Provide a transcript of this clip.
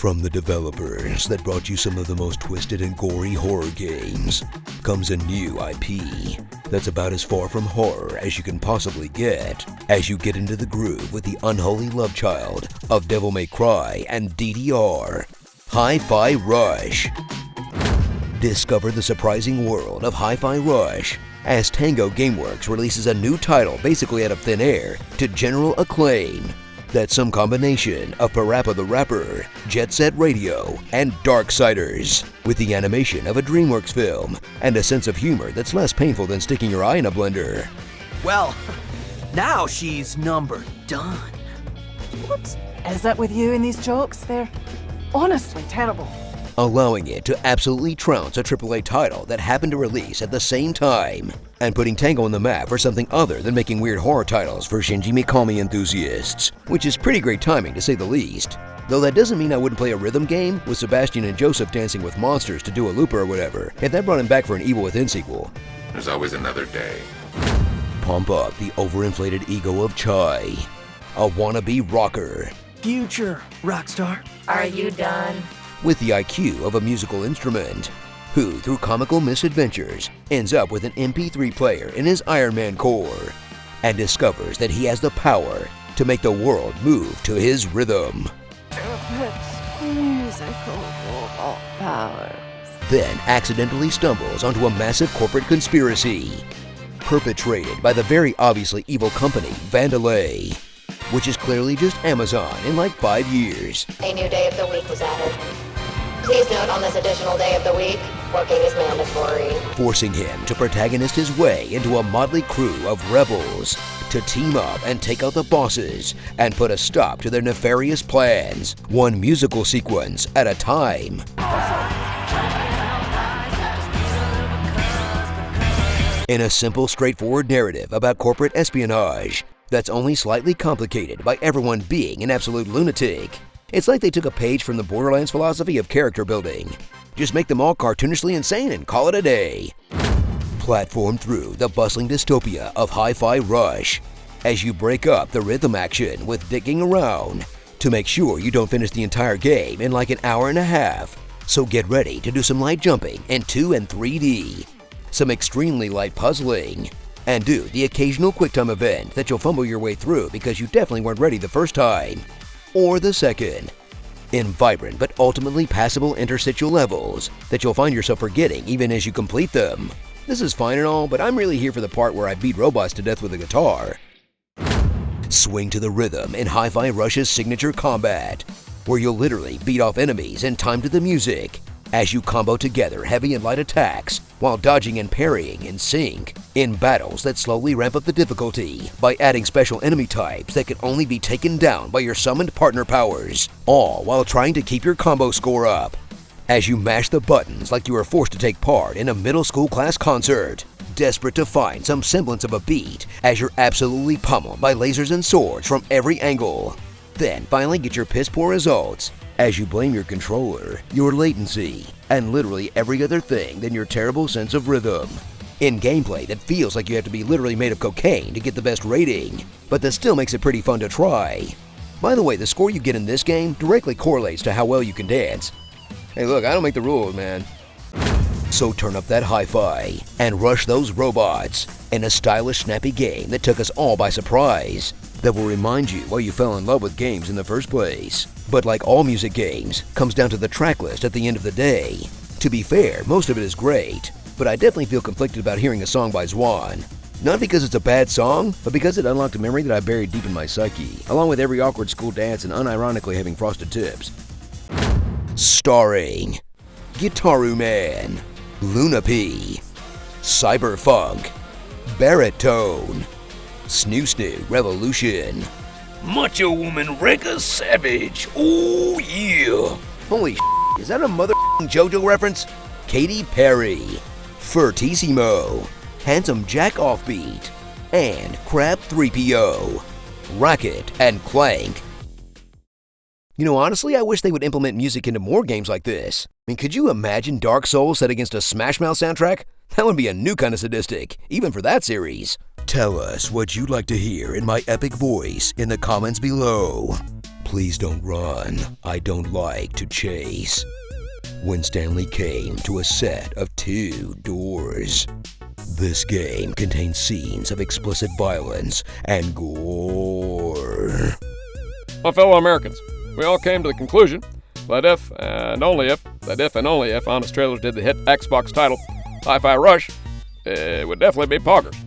From the developers that brought you some of the most twisted and gory horror games comes a new IP that's about as far from horror as you can possibly get as you get into the groove with the unholy love child of Devil May Cry and DDR, Hi-Fi Rush. Discover the surprising world of Hi-Fi Rush as Tango Gameworks releases a new title basically out of thin air to general acclaim. That's some combination of Parappa the Rapper, Jet Set Radio, and Darksiders, with the animation of a DreamWorks film and a sense of humor that's less painful than sticking your eye in a blender. Well, now she's number done. What is it with you and these jokes? They're honestly terrible. Allowing it to absolutely trounce a AAA title that happened to release at the same time, and putting Tango on the map for something other than making weird horror titles for Shinji Mikami enthusiasts, which is pretty great timing to say the least. Though that doesn't mean I wouldn't play a rhythm game with Sebastian and Joseph dancing with monsters to do a looper or whatever, if that brought him back for an Evil Within sequel. There's always another day. Pump up the overinflated ego of Chai, a wannabe rocker. Future rockstar. Are you done? With the IQ of a musical instrument, who, through comical misadventures, ends up with an MP3 player in his Iron Man core, and discovers that he has the power to make the world move to his rhythm. Musical powers. Then accidentally stumbles onto a massive corporate conspiracy, perpetrated by the very obviously evil company Vandalay, which is clearly just Amazon in like 5 years. A new day of the week was added. Please note on this additional day of the week, working is mandatory. Forcing him to protagonist his way into a motley crew of rebels to team up and take out the bosses and put a stop to their nefarious plans, one musical sequence at a time. In a simple, straightforward narrative about corporate espionage that's only slightly complicated by everyone being an absolute lunatic. It's like they took a page from the Borderlands philosophy of character building. Just make them all cartoonishly insane and call it a day. Platform through the bustling dystopia of Hi-Fi Rush as you break up the rhythm action with digging around to make sure you don't finish the entire game in like an hour and a half. So get ready to do some light jumping in 2 and 3D, some extremely light puzzling, and do the occasional QuickTime event that you'll fumble your way through because you definitely weren't ready the first time. Or the second. In vibrant but ultimately passable interstitial levels that you'll find yourself forgetting even as you complete them. This is fine and all, but I'm really here for the part where I beat robots to death with a guitar. Swing to the rhythm in Hi-Fi Rush's signature combat, where you'll literally beat off enemies in time to the music as you combo together heavy and light attacks while dodging and parrying in sync in battles that slowly ramp up the difficulty by adding special enemy types that can only be taken down by your summoned partner powers, all while trying to keep your combo score up as you mash the buttons like you are forced to take part in a middle school class concert, desperate to find some semblance of a beat as you're absolutely pummeled by lasers and swords from every angle. Then finally get your piss poor results as you blame your controller, your latency, and literally every other thing than your terrible sense of rhythm. In gameplay that feels like you have to be literally made of cocaine to get the best rating, but that still makes it pretty fun to try. By the way, the score you get in this game directly correlates to how well you can dance. Hey look, I don't make the rules, man. So turn up that hi-fi and rush those robots in a stylish, snappy game that took us all by surprise, that will remind you why you fell in love with games in the first place. But like all music games, comes down to the track list at the end of the day. To be fair, most of it is great, but I definitely feel conflicted about hearing a song by Zwan. Not because it's a bad song, but because it unlocked a memory that I buried deep in my psyche, along with every awkward school dance and unironically having frosted tips. Starring Gitaru Man, Luna P, Cyberfunk, Baritone, Snoo Snoo Revolution, Macho Woman Regga Savage, oh yeah! Holy shit, is that a mother JoJo reference? Katy Perry, Fortissimo, Handsome Jack Offbeat, and Crab 3PO, Racket and Clank. You know, honestly, I wish they would implement music into more games like this. I mean, could you imagine Dark Souls set against a Smash Mouth soundtrack? That would be a new kind of sadistic, even for that series. Tell us what you'd like to hear in my epic voice in the comments below. Please don't run. I don't like to chase. When Stanley came to a set of 2 doors. This game contains scenes of explicit violence and gore. My fellow Americans, we all came to the conclusion that if and only if Honest Trailers did the hit Xbox title Hi-Fi Rush, it would definitely be Poggers.